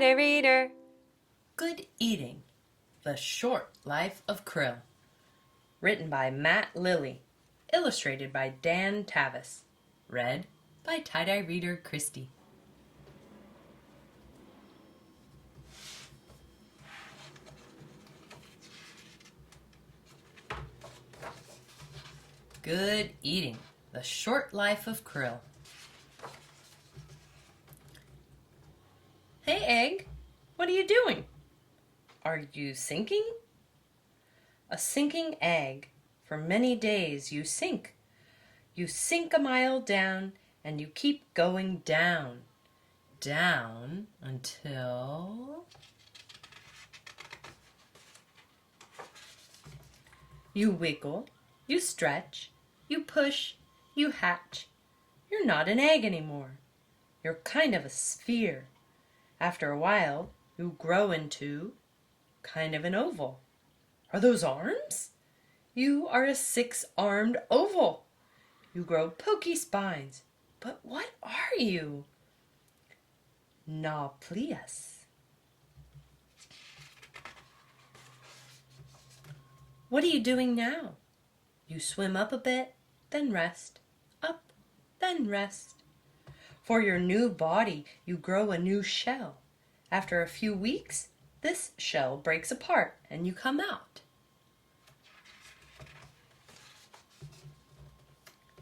tie-dye reader. Good Eating, The Short Life of Krill. Written by Lilley. Illustrated by Tavis. Read by tie-dye reader Kristie. Good Eating, The Short Life of Krill. Hey, Egg, what are you doing? Are you sinking? A sinking egg. For many days you sink. You sink a mile down, and you keep going down. Down until you wiggle, you stretch, you push, you hatch. You're not an egg anymore. You're kind of a sphere. After a while, you grow into kind of an oval. Are those arms? You are a 6-armed oval. You grow pokey spines. But what are you? Nauplius. What are you doing now? You swim up a bit, then rest. Up, then rest. For your new body, you grow a new shell. After a few weeks, this shell breaks apart and you come out.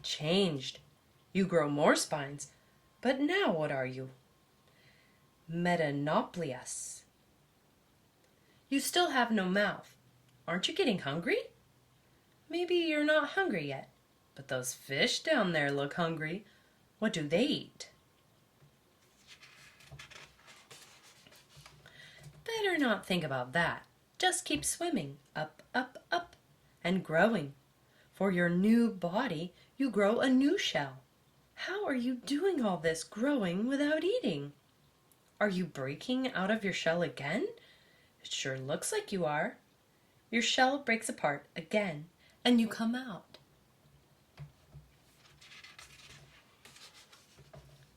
Changed. You grow more spines, but now what are you? Metamorphosis. You still have no mouth. Aren't you getting hungry? Maybe you're not hungry yet, but those fish down there look hungry. What do they eat? Better not think about that. Just keep swimming, up, up, up, and growing. For your new body, you grow a new shell. How are you doing all this growing without eating? Are you breaking out of your shell again? It sure looks like you are. Your shell breaks apart again, and you come out.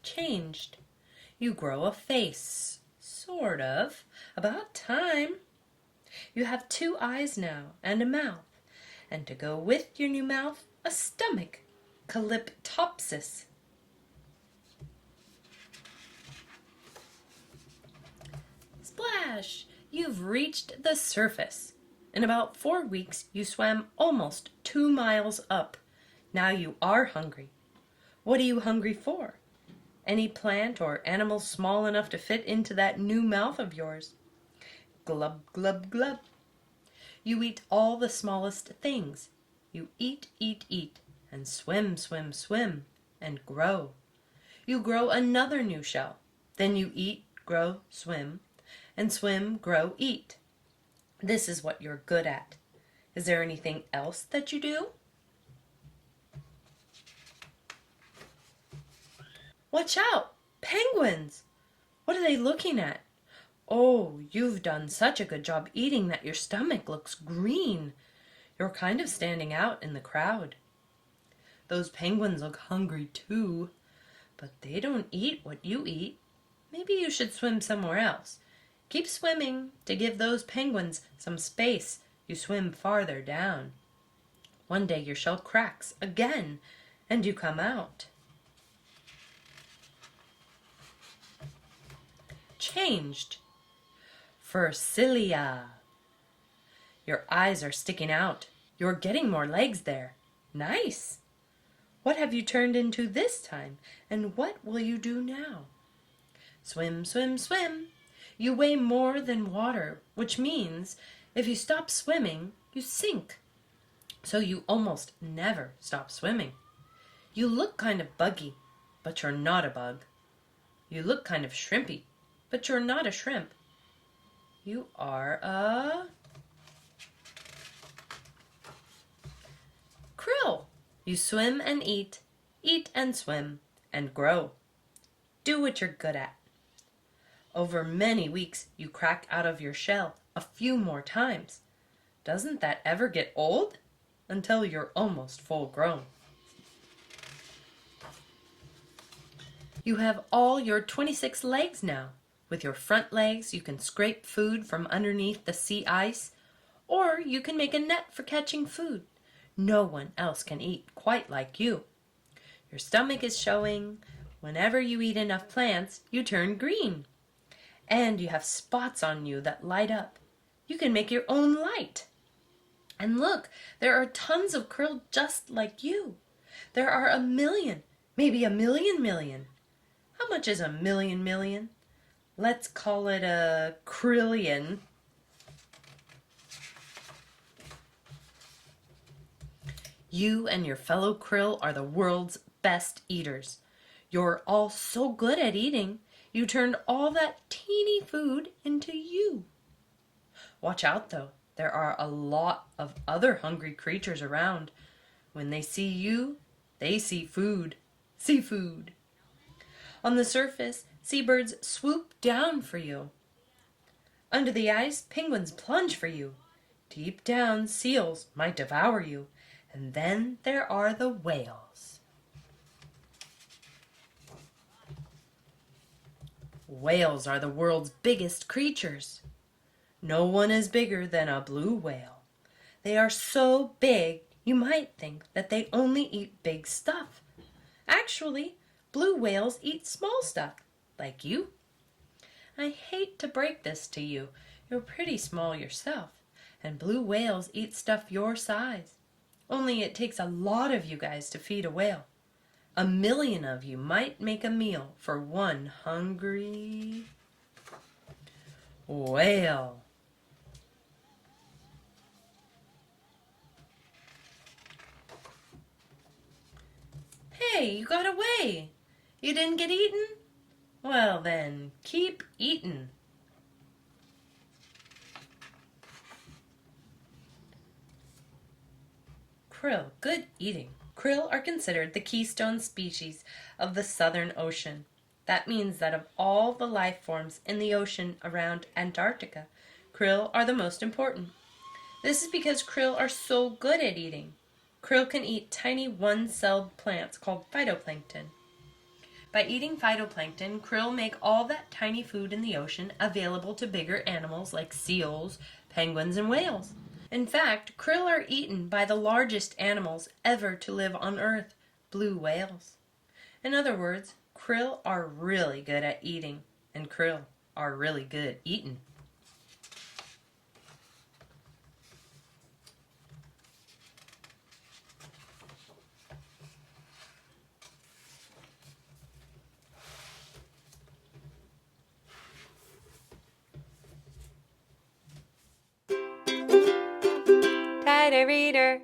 Changed. You grow a face. Sort of. About time. You have 2 eyes now and a mouth. And to go with your new mouth, a stomach. Calyptopsis. Splash! You've reached the surface. In about 4 weeks, you swam almost 2 miles up. Now you are hungry. What are you hungry for? Any plant or animal small enough to fit into that new mouth of yours. Glub, glub, glub. You eat all the smallest things. You eat, eat, eat, and swim, swim, swim, and grow. You grow another new shell. Then you eat, grow, swim, and swim, grow, eat. This is what you're good at. Is there anything else that you do? Watch out! Penguins! What are they looking at? Oh, you've done such a good job eating that your stomach looks green. You're kind of standing out in the crowd. Those penguins look hungry too, but they don't eat what you eat. Maybe you should swim somewhere else. Keep swimming to give those penguins some space. You swim farther down. One day your shell cracks again, and you come out. Changed. Furcilia. Your eyes are sticking out. You're getting more legs there. Nice. What have you turned into this time, and what will you do now? Swim, swim, swim. You weigh more than water, which means if you stop swimming, you sink. So you almost never stop swimming. You look kind of buggy, but you're not a bug. You look kind of shrimpy, but you're not a shrimp. You are a krill. You swim and eat and swim, and grow. Do what you're good at. Over many weeks, you crack out of your shell a few more times. Doesn't that ever get old? Until you're almost full grown. You have all your 26 legs now, With your front legs, you can scrape food from underneath the sea ice, or you can make a net for catching food. No one else can eat quite like you. Your stomach is showing. Whenever you eat enough plants, you turn green. And you have spots on you that light up. You can make your own light. And look, there are tons of krill just like you. There are 1,000,000, maybe 1,000,000,000. How much is 1,000,000,000? Let's call it a krillion. You and your fellow krill are the world's best eaters. You're all so good at eating, you turned all that teeny food into you. Watch out though, there are a lot of other hungry creatures around. When they see you, they see food. Seafood. On the surface, seabirds swoop down for you. Under the ice, penguins plunge for you. Deep down, seals might devour you. And then there are the whales. Whales are the world's biggest creatures. No one is bigger than a blue whale. They are so big, you might think that they only eat big stuff. Actually, blue whales eat small stuff, like you. I hate to break this to you. You're pretty small yourself, and blue whales eat stuff your size. Only it takes a lot of you guys to feed a whale. 1,000,000 of you might make a meal for one hungry whale. Hey, you got away. You didn't get eaten? Well then, keep eating. Krill, good eating. Krill are considered the keystone species of the Southern Ocean. That means that of all the life forms in the ocean around Antarctica, krill are the most important. This is because krill are so good at eating. Krill can eat tiny one-celled plants called phytoplankton. By eating phytoplankton, krill make all that tiny food in the ocean available to bigger animals like seals, penguins, and whales. In fact, krill are eaten by the largest animals ever to live on Earth, blue whales. In other words, krill are really good at eating, and krill are really good at eating. Tighter reader.